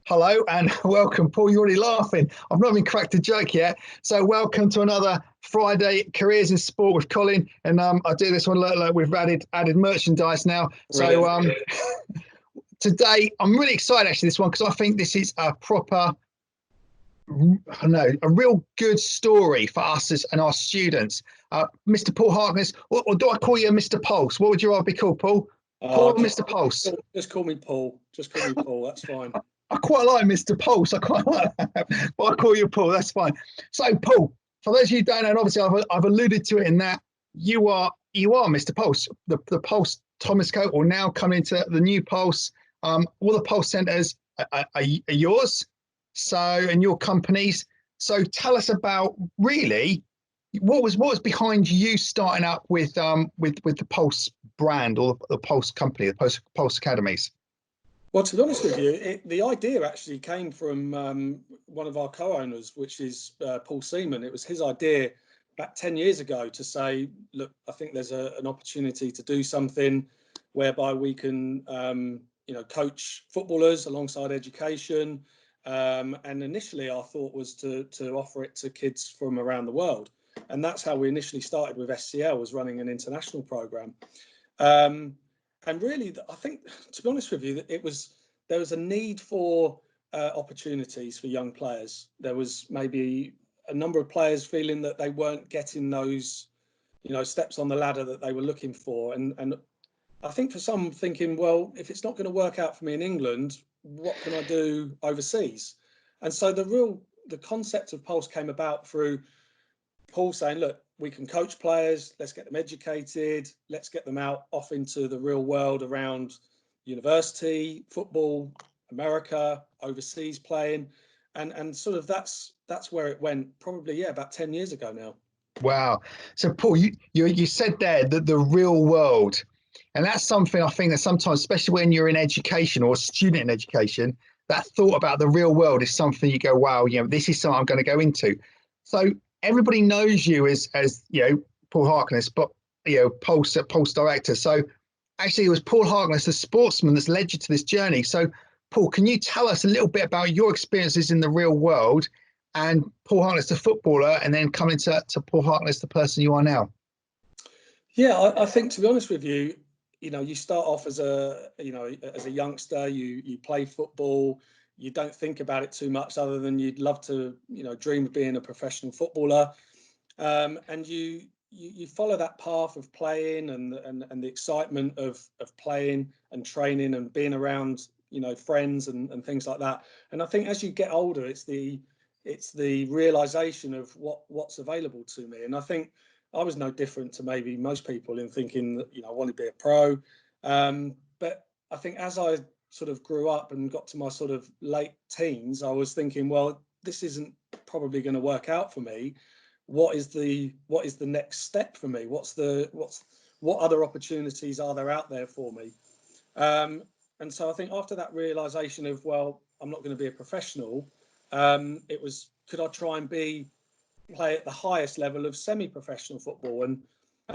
Hello and welcome, Paul. You're already laughing. I've not even cracked a joke yet. So, welcome to another Friday Careers in Sport with Colin. And I do this one like we've added merchandise now. So, Brilliant. today I'm really excited actually this one because I think this is a proper, I know, a real good story for us and our students. Mr. Paul Harkness, or do I call you Mr. Pulse? What would you rather be called, Paul? Paul Uh, or just, Mr. Pulse? just call me Paul. Just call me Paul. That's fine. I quite like Mr. Pulse. I quite like that. But I call you Paul. That's fine. So, Paul, for those of you who don't know, and obviously I've alluded to it in that you are Mr. Pulse, the Pulse Thomas Coat, or now coming into the new Pulse. All the Pulse centres are yours. So, and your companies. So, tell us about really what was behind you starting up with the Pulse brand or the Pulse company, the Pulse Academies. Well, to be honest with you, the idea actually came from one of our co-owners, which is Paul Seaman. It was his idea back 10 years ago to say, look, I think there's an opportunity to do something whereby we can, coach footballers alongside education. And initially our thought was to offer it to kids from around the world. And that's how we initially started with SCL, was running an international program. And really, I think, to be honest with you, there was a need for opportunities for young players. There was maybe a number of players feeling that they weren't getting those, steps on the ladder that they were looking for. And I think for some thinking, well, if it's not going to work out for me in England, what can I do overseas? And so the concept of Pulse came about through Paul saying, look, we can coach players, let's get them educated, let's get them out off into the real world around university, football, America, overseas playing. And sort of that's where it went probably, about 10 years ago now. Wow. So, Paul, you said there that the real world, and that's something I think that sometimes, especially when you're in education or a student in education, that thought about the real world is something you go, wow, this is something I'm going to go into. So everybody knows you as Paul Harkness, but Pulse director. So actually, it was Paul Harkness, the sportsman, that's led you to this journey. So, Paul, can you tell us a little bit about your experiences in the real world and Paul Harkness, the footballer, and then coming to Paul Harkness, the person you are now? Yeah, I think, to be honest with you, you start off as a youngster, you play football, you don't think about it too much other than you'd love to, dream of being a professional footballer. And you follow that path of playing and the excitement of playing and training and being around, friends and things like that. And I think as you get older, it's the realization of what's available to me. And I think I was no different to maybe most people in thinking that, I want to be a pro. But I think as I sort of grew up and got to my sort of late teens, I was thinking, well, this isn't probably going to work out for me. What is the next step for me? What other opportunities are there out there for me? And so I think after that realization of, well, I'm not going to be a professional, it was, could I try and play at the highest level of semi-professional football? And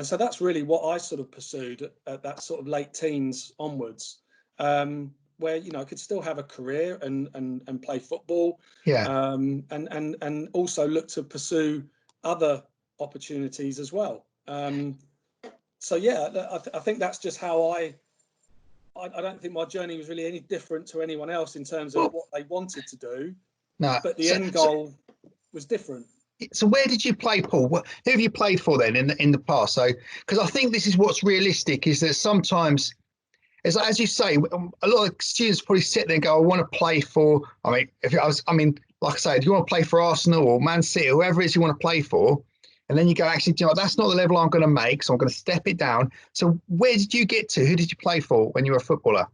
so that's really what I sort of pursued at that sort of late teens onwards, where I could still have a career and play football, Yeah. and also look to pursue other opportunities as well. So yeah, I think that's just how I don't think my journey was really any different to anyone else in terms of Well, what they wanted to do, no. but the So, end so, goal was different. so where did you play, Paul? Who have you played for then in the past? So, because I think this is what's realistic is that sometimes, as you say, a lot of students probably sit there and go, "I want to play for." I mean, like I say, if you want to play for Arsenal or Man City, whoever it is you want to play for, and then you go, actually, that's not the level I'm going to make, so I'm going to step it down. So, where did you get to? Who did you play for when you were a footballer?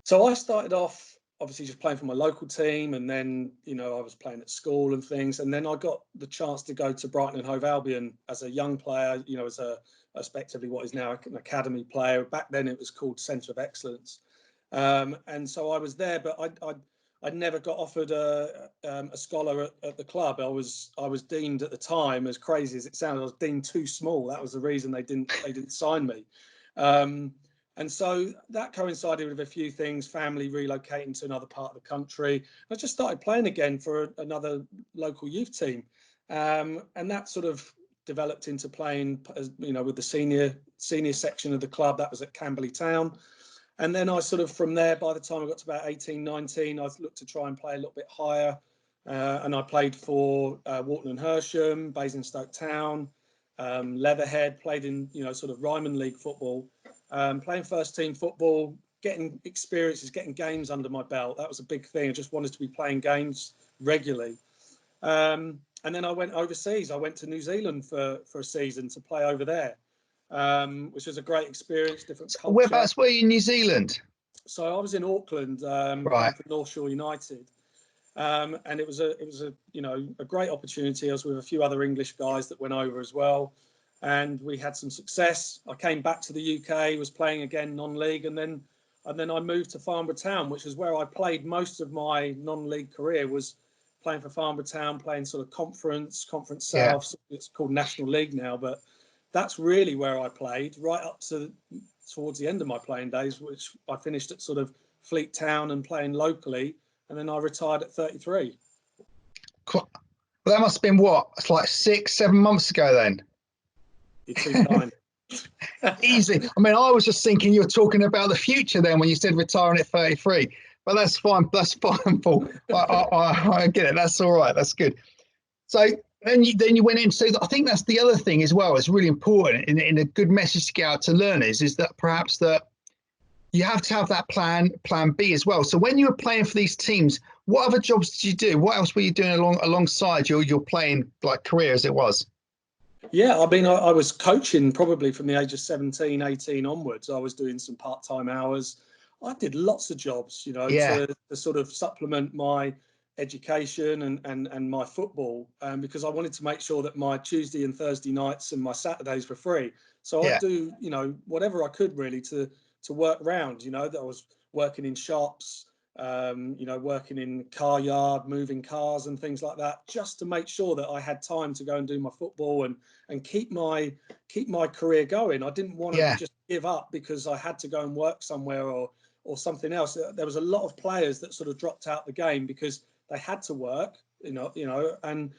So I started off obviously just playing for my local team, and then I was playing at school and things, and then I got the chance to go to Brighton and Hove Albion as a young player. As a effectively what is now an academy player. Back then it was called Centre of Excellence, and so I was there, but I never got offered a scholar at the club. I was deemed at the time, as crazy as it sounded, I was deemed too small. That was the reason they didn't sign me. And so that coincided with a few things, family relocating to another part of the country. I just started playing again for another local youth team. And that sort of developed into playing, with the senior section of the club. That was at Camberley Town. And then I sort of, from there, by the time I got to about 18, 19, I looked to try and play a little bit higher. And I played for Walton and Hersham, Basingstoke Town, Leatherhead, played in, sort of Ryman League football, playing first team football, getting experiences, getting games under my belt. That was a big thing. I just wanted to be playing games regularly. And then I went overseas. I went to New Zealand for a season to play over there, which was a great experience, different culture. Whereabouts were you in New Zealand? So I was in Auckland, playing for North Shore United. And it was a great opportunity. I was with a few other English guys that went over as well, and we had some success. I came back to the UK, was playing again non-league, and then I moved to Farnborough Town, which is where I played most of my non-league career. Was playing for Farnborough Town, playing sort of Conference South. Yeah. It's called National League now, but that's really where I played right up to towards the end of my playing days, which I finished at sort of Fleet Town and playing locally. And then I retired at 33. Well, that must have been what? It's like 6-7 months ago then. You're too kind. Easy. I mean, I was just thinking you were talking about the future then when you said retiring at 33. But that's fine. That's fine, Paul. I get it. That's all right. That's good. So then you went into, I think that's the other thing as well. It's really important in a good message to get out to learners is that perhaps that you have to have that plan B as well. So when you were playing for these teams, what other jobs did you do? What else were you doing alongside your playing like career as it was? Yeah, I mean, I was coaching probably from the age of 17, 18 onwards. I was doing some part-time hours. I did lots of jobs, to sort of supplement my education and my football, because I wanted to make sure that my Tuesday and Thursday nights and my Saturdays were free. So I'd do, whatever I could really to work round, that I was working in shops, working in car yard, moving cars and things like that, just to make sure that I had time to go and do my football and keep my career going. I didn't want to just give up because I had to go and work somewhere or something else. There was a lot of players that sort of dropped out the game because they had to work, and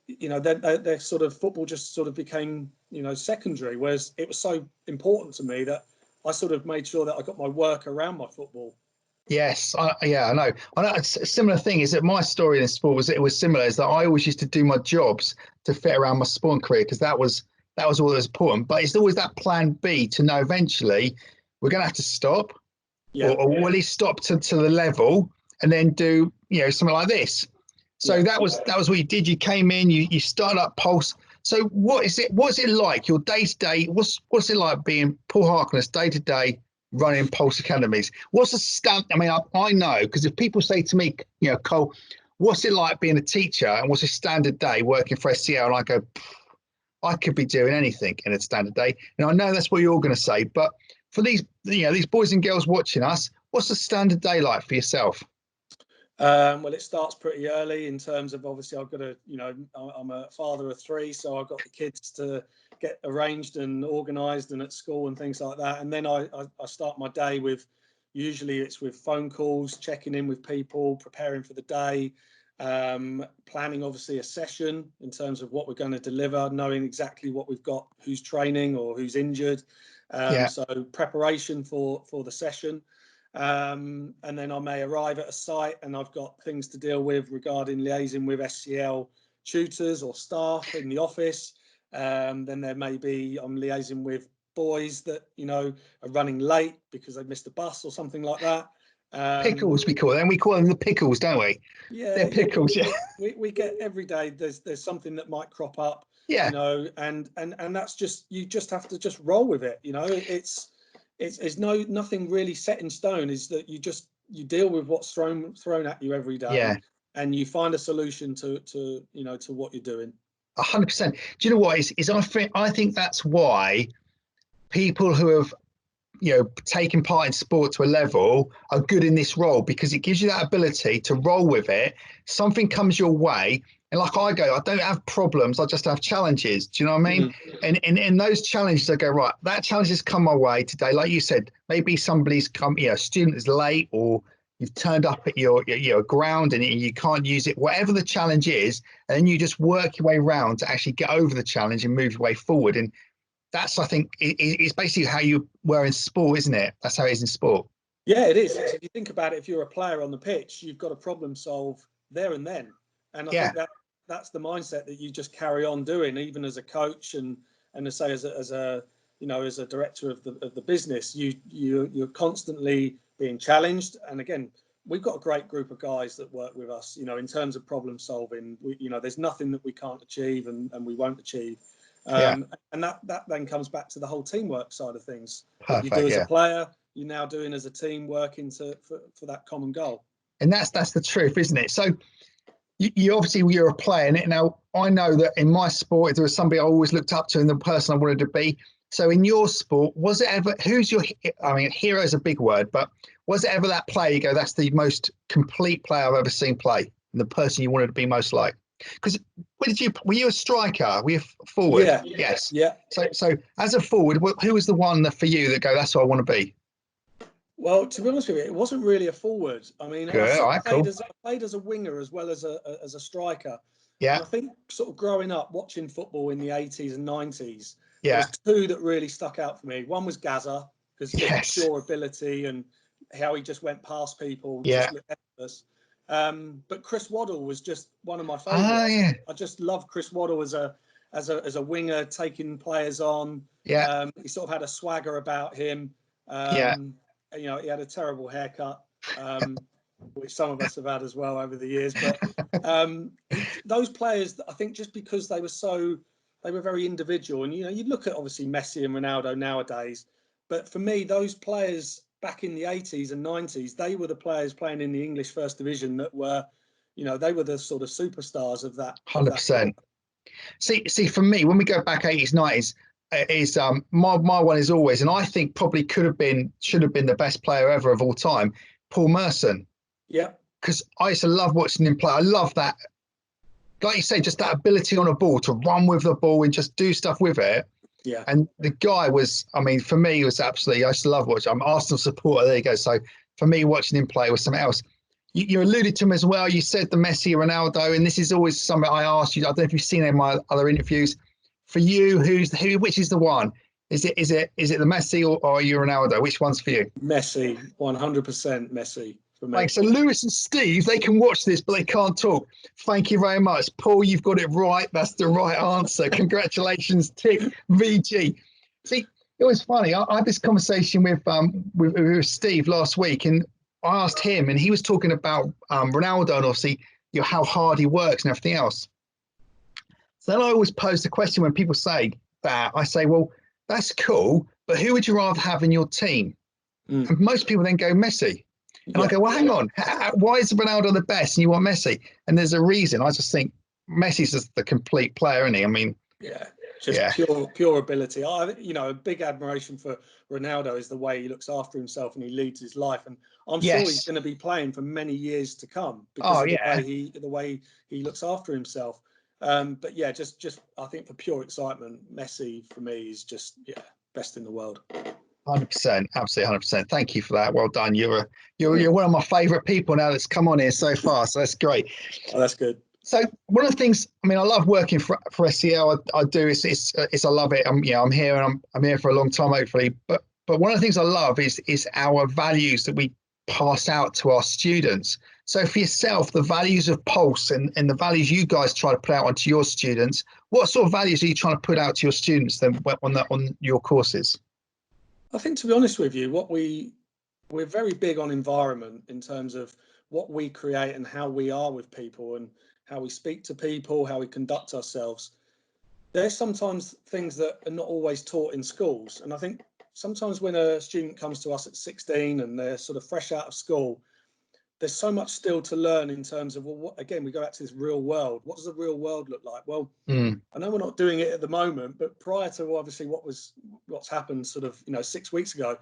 their sort of football just sort of became, secondary, whereas it was so important to me that I sort of made sure that I got my work around my football. Yes, I know. I know. A similar thing is that my story in sport was similar. Is that I always used to do my jobs to fit around my sport career because that was all that was important. But it's always that plan B to know eventually we're going to have to stop, or at least stop to the level, and then do something like this. So that was what you did. You came in, you started up Pulse. So what's it like your day to day? What's it like being Paul Harkness day to day? Running Pulse Academies? What's the stand? I mean, I know because if people say to me, Cole, what's it like being a teacher and what's a standard day working for SCL? And I go, I could be doing anything in a standard day. And I know that's what you're going to say, but for these boys and girls watching us, what's a standard day like for yourself? Well, it starts pretty early in terms of obviously I've got I'm a father of 3, so I've got the kids to get arranged and organised and at school and things like that. And then I start my day with, usually it's with phone calls, checking in with people, preparing for the day, planning obviously a session in terms of what we're going to deliver, knowing exactly what we've got, who's training or who's injured. So preparation for the session. And then I may arrive at a site and I've got things to deal with regarding liaising with SCL tutors or staff in the office. Then there may be, I'm liaising with boys that, are running late because they've missed a bus or something like that. Pickles, we call them. We call them the pickles, don't we? Yeah, they're pickles. We get every day. There's something that might crop up. And that's just, you just have to just roll with it. It's nothing really set in stone. Is that you deal with what's thrown at you every day, and you find a solution to what you're doing. 100%. Do you know what is I think that's why people who have taking part in sport to a level are good in this role, because it gives you that ability to roll with it. Something comes your way, and like I go, I don't have problems, I just have challenges. Do you know what I mean? And in those challenges, I go, right, that challenge has come my way today. Like you said, maybe somebody's come, a student is late, or you've turned up at your ground and you can't use it, whatever the challenge is, and then you just work your way around to actually get over the challenge and move your way forward. And that's, I think, it's basically how you were in sport, isn't it? That's how it is in sport. Yeah, it is. If you think about it, if you're a player on the pitch, you've got to problem solve there and then. And I think that's the mindset that you just carry on doing, even as a coach and to say as a director of the business, you're constantly being challenged. And again, we've got a great group of guys that work with us, in terms of problem solving. There's nothing that we can't achieve and we won't achieve. And that then comes back to the whole teamwork side of things. What you do as a player, you're now doing as a team, working for that common goal. And that's the truth, isn't it? So you obviously, you're a player. And now I know that in my sport, if there was somebody I always looked up to and the person I wanted to be. So in your sport, was it ever, hero is a big word, but was it ever that player you go, that's the most complete player I've ever seen play, and the person you wanted to be most like? Because were you a striker? Were you forward? Yeah. Yes. Yeah. So as a forward, who was the one that for you that go, that's what I want to be? Well, to be honest with you, it wasn't really a forward. I mean, I played as a winger as well as a striker. Yeah. And I think sort of growing up watching football in the 80s and 90s, yeah, there was two that really stuck out for me. One was Gaza, because yes, pure ability and how he just went past people, yeah, just looked effortless. But Chris Waddle was just one of my favourites. yeah, I just love Chris Waddle as a winger, taking players on. yeah, He sort of had a swagger about him. yeah. He had a terrible haircut, which some of us have had as well over the years. But those players, I think, just because they were very individual. And you look at obviously Messi and Ronaldo nowadays, but for me, those players back in the 80s and 90s, they were the players playing in the English First Division that were, they were the sort of superstars of that. 100%. See, for me, when we go back 80s, 90s, is my one is always, and I think probably should have been the best player ever of all time, Paul Merson. Yeah. Because I used to love watching him play. I love that, like you say, just that ability on a ball to run with the ball and just do stuff with it. Yeah. And the guy was, I mean, for me, it was absolutely, I used to love watching. I'm an Arsenal supporter. There you go. So for me, watching him play was something else. You alluded to him as well. You said the Messi, Ronaldo, and this is always something I asked you. I don't know if you've seen it in my other interviews. For you, which is the one? Is it the Messi or are you Ronaldo? Which one's for you? Messi, 100% Messi for me. Like, so Lewis and Steve, they can watch this, but they can't talk. Thank you very much, Paul. You've got it right. That's the right answer. Congratulations, Tick VG. See, it was funny. I had this conversation with Steve last week, and I asked him, and he was talking about Ronaldo and obviously how hard he works and everything else. So then I always pose the question when people say that, I say, well, that's cool, but who would you rather have in your team? And most people then go Messi. And I go, well, hang on. Why is Ronaldo the best and you want Messi? And there's a reason. I just think Messi's just the complete player, isn't he? I mean, pure ability. A big admiration for Ronaldo is the way he looks after himself and he leads his life. And I'm sure he's going to be playing for many years to come because of the way he looks after himself. But yeah, just I think for pure excitement, Messi for me is just best in the world. 100%, absolutely 100%. Thank you for that. Well done. You're one of my favourite people now that's come on here so far. So that's great. Oh, that's good. So one of the things, I mean, I love working for SEL. I do. It's I love it. I'm here and I'm here for a long time, hopefully. But one of the things I love is our values that we pass out to our students. So for yourself, the values of Pulse and the values you guys try to put out onto your students, what sort of values are you trying to put out to your students then on your courses? I think, to be honest with you, we're very big on environment in terms of what we create and how we are with people and how we speak to people, how we conduct ourselves. There's sometimes things that are not always taught in schools. And I think sometimes when a student comes to us at 16 and they're sort of fresh out of school, there's so much still to learn in terms of, again, we go back to this real world. What does the real world look like? Well, I know we're not doing it at the moment, but prior to obviously what's happened sort of, 6 weeks ago,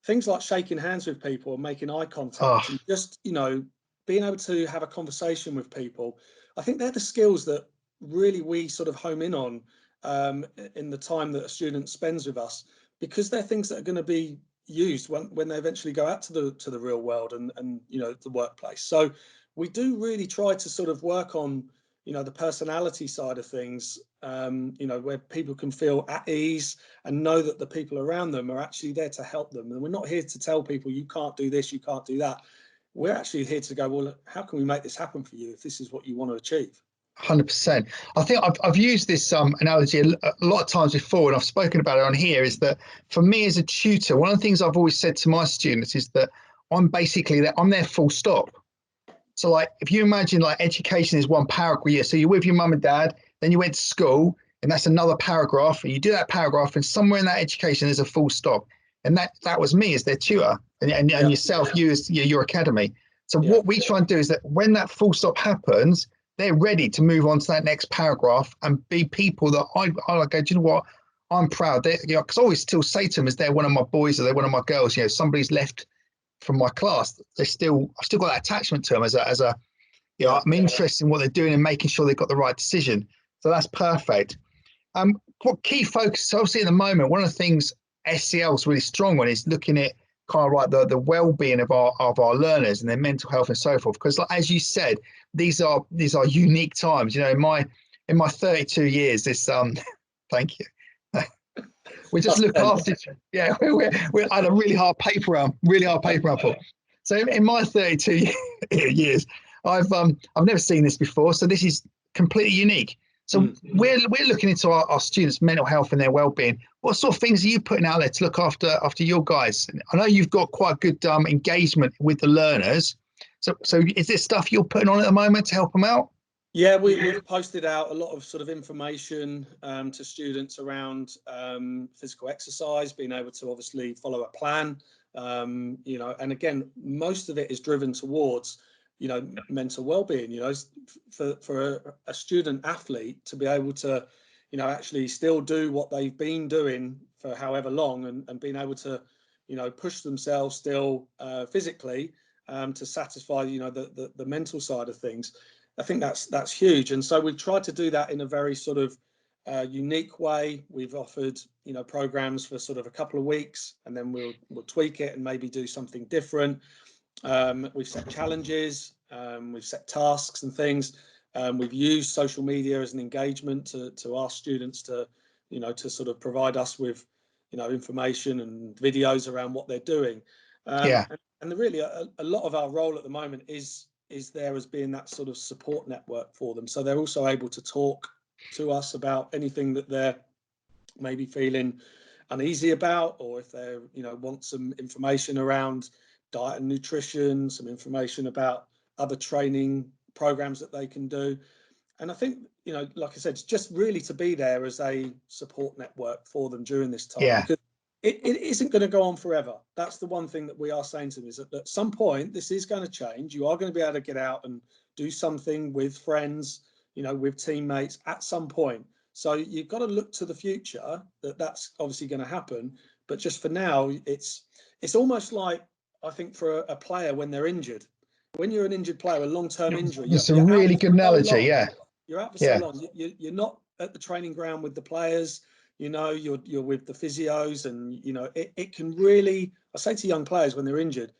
things like shaking hands with people and making eye contact, Oh, and just, being able to have a conversation with people. I think they're the skills that really we sort of home in on in the time that a student spends with us, because they're things that are going to be used when they eventually go out to the real world and the workplace. So we do really try to sort of work on the personality side of things, where people can feel at ease and know that the people around them are actually there to help them. And we're not here to tell people you can't do this, you can't do that. We're actually here to go, well, how can we make this happen for you if this is what you want to achieve? 100%. I think I've used this analogy a lot of times before, and I've spoken about it on here, is that for me as a tutor, one of the things I've always said to my students is that I'm their full stop. So like, if you imagine like education is one paragraph, so you're with your mum and dad, then you went to school, and that's another paragraph, and you do that paragraph, and somewhere in that education there's a full stop. And that was me as their tutor, and Yeah, yourself, you as your academy. So yeah, what we try and do is that when that full stop happens, they're ready to move on to that next paragraph and be people that I like. Do you know what? I'm proud. Because I always still say to them, as they're one of my boys or they're one of my girls, somebody's left from my class. I've still got that attachment to them as a yeah. I'm interested in what they're doing and making sure they've got the right decision. So that's perfect. What key focus? So obviously, at the moment, one of the things SCL is really strong on is looking at kind of like the well-being of our learners and their mental health and so forth. Because, like, as you said, these are unique times. In my 32 years, this thank you. We just look after. Yeah, we had a really hard paper round, Paul. So in my 32 years, I've never seen this before. So this is completely unique. So we're looking into our students' mental health and their well-being. What sort of things are you putting out there to look after your guys? I know you've got quite good engagement with the learners. So is there stuff you're putting on at the moment to help them out? Yeah, we've posted out a lot of sort of information to students around physical exercise, being able to obviously follow a plan, and again, most of it is driven towards, mental well-being, for a student athlete to be able to, actually still do what they've been doing for however long, and being able to, push themselves still physically to satisfy, the mental side of things. I think that's huge, and so we've tried to do that in a very sort of unique way. We've offered programs for sort of a couple of weeks, and then we'll tweak it and maybe do something different. We've set challenges, we've set tasks and things. We've used social media as an engagement to ask students to to sort of provide us with information and videos around what they're doing. Yeah, And really a lot of our role at the moment is there as being that sort of support network for them. So they're also able to talk to us about anything that they're maybe feeling uneasy about, or if they want some information around diet and nutrition, some information about other training programs that they can do. And I think, like I said, it's just really to be there as a support network for them during this time, yeah, because it isn't going to go on forever. That's the one thing that we are saying to them, is that at some point this is going to change. You are going to be able to get out and do something with friends, with teammates at some point. So you've got to look to the future that's obviously going to happen. But just for now, it's almost like, I think, for a player when they're injured. When you're an injured player, a long-term injury, it's a you're out really for good so analogy. long. Yeah, You're out for so yeah, long. You're not at the training ground with the players. You're with the physios, and it can really. I say to young players when they're injured,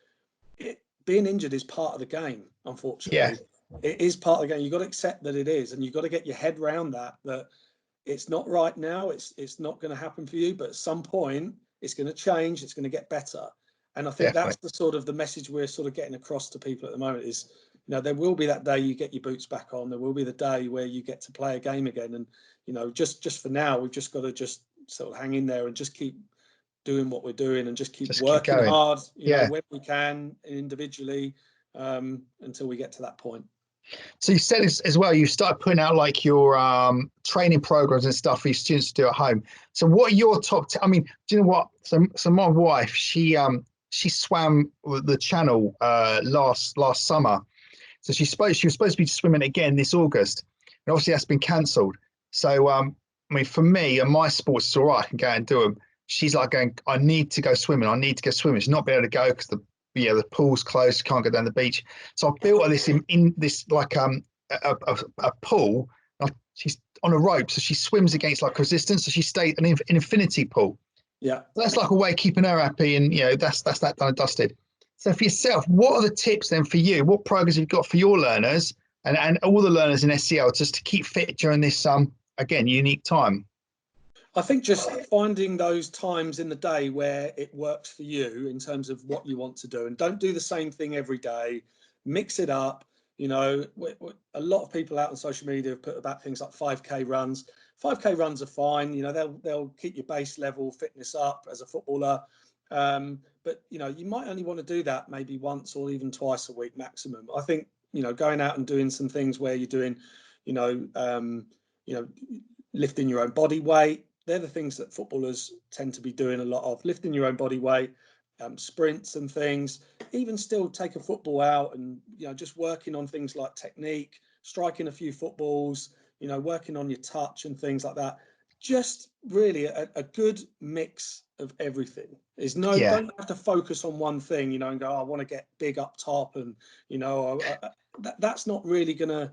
being injured is part of the game. yeah, Unfortunately, it is part of the game. You've got to accept that it is, and you've got to get your head around that it's not right now. It's not going to happen for you, but at some point it's going to change. It's going to get better. And I think that's definitely. the sort of the message we're sort of getting across to people at the moment is, there will be that day you get your boots back on. There will be the day where you get to play a game again. And, just for now, we've just got to just sort of hang in there and just keep doing what we're doing and just keep Just keep working going. hard, Yeah. when we can individually, until we get to that point. So you said as well, you started putting out like your training programs and stuff for your students to do at home. So what are your top? I mean, do you know what? So my wife, she swam the channel last summer. So she was supposed to be swimming again this August, and obviously that's been cancelled. So I mean, for me and my sports, it's all right. I can go out and do them. she's like going, I need to go swimming. I need to go swimming. She's not be able to go because the pool's closed. She can't go down the beach. So I built her this in this like a pool. Like she's on a rope, so she swims against like resistance. So she stays an infinity pool. Yeah. So that's like a way of keeping her happy, and that's that done and dusted. So for yourself, what are the tips then for you? What programs have you got for your learners and all the learners in SCL just to keep fit during this again unique time? I think just finding those times in the day where it works for you in terms of what you want to do, and don't do the same thing every day. Mix it up. A lot of people out on social media have put about things like 5K runs. 5K runs are fine. They'll keep your base level fitness up as a footballer. But you might only want to do that maybe once or even twice a week maximum. I think going out and doing some things where you're doing, lifting your own body weight. They're the things that footballers tend to be doing a lot of, lifting your own body weight, sprints and things. Even still take a football out and, just working on things like technique, striking a few footballs, working on your touch and things like that. Just really a good mix of everything. Don't have to focus on one thing, and go, I want to get big up top. And, that's not really going to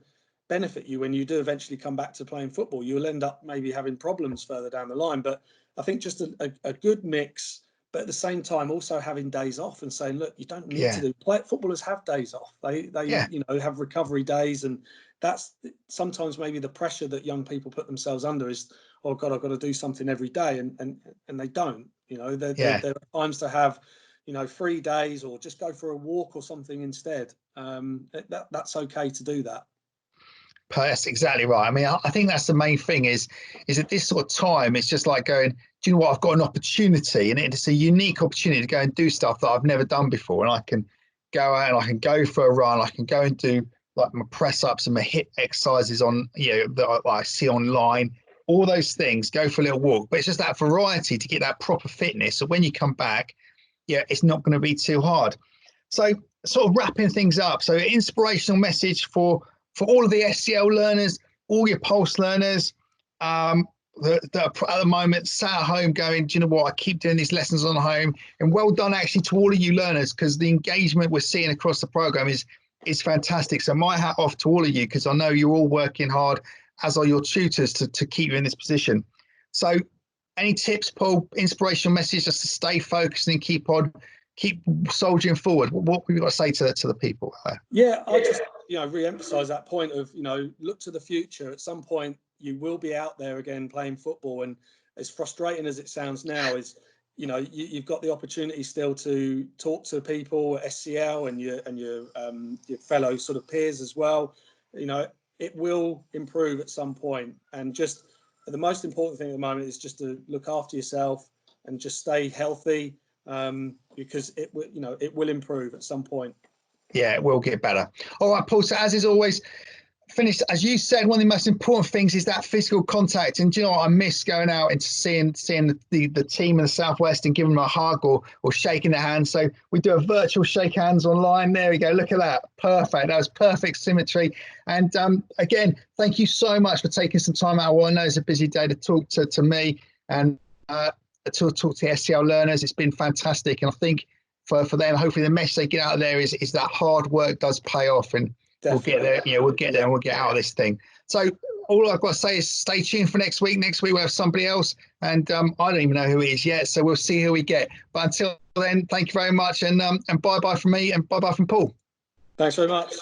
benefit you when you do eventually come back to playing football. You'll end up maybe having problems further down the line. But I think just a good mix, but at the same time also having days off and saying, look, you don't need to do footballers have days off. They have recovery days, and that's sometimes maybe the pressure that young people put themselves under is, oh God, I've got to do something every day, and they don't. There are times to have 3 days or just go for a walk or something instead. That's okay to do that. That's exactly right. I mean, I think that's the main thing is at this sort of time, it's just like going, do you know what? I've got an opportunity, and it's a unique opportunity to go and do stuff that I've never done before. And I can go out and I can go for a run. I can go and do like my press ups and my hip exercises on, that I see online, all those things, go for a little walk. But it's just that variety to get that proper fitness. So when you come back, it's not going to be too hard. So sort of wrapping things up. So inspirational message for all of the SCL learners, all your Pulse learners that are at the moment sat at home going, do you know what, I keep doing these lessons on home. And well done actually to all of you learners, because the engagement we're seeing across the program is fantastic. So my hat off to all of you, because I know you're all working hard, as are your tutors, to keep you in this position. So any tips, Paul, inspirational message just to stay focused and keep soldiering forward? What have you got to say to the people? Yeah, I just re-emphasize that point of look to the future. At some point you will be out there again playing football, and as frustrating as it sounds now, is you've got the opportunity still to talk to people at SCL and your fellow sort of peers as well. It will improve at some point, and just the most important thing at the moment is just to look after yourself and just stay healthy, because it will improve at some point. Yeah, it will get better. All right, Paul. So as is always, finished, as you said, one of the most important things is that physical contact. And do you know what? I miss going out and seeing the team in the Southwest and giving them a hug or shaking their hands. So we do a virtual shake hands online. There we go. Look at that. Perfect. That was perfect symmetry. And again, thank you so much for taking some time out. Well, I know it's a busy day to talk to me and to talk to SCL learners. It's been fantastic. And I think for them, hopefully the message they get out of there is that hard work does pay off, and definitely. We'll get there. We'll get there and we'll get out of this thing. So all I've got to say is stay tuned for next week. Next week we'll have somebody else, and I don't even know who it is yet. So we'll see who we get. But until then, thank you very much, and bye bye from me, and bye bye from Paul. Thanks very much.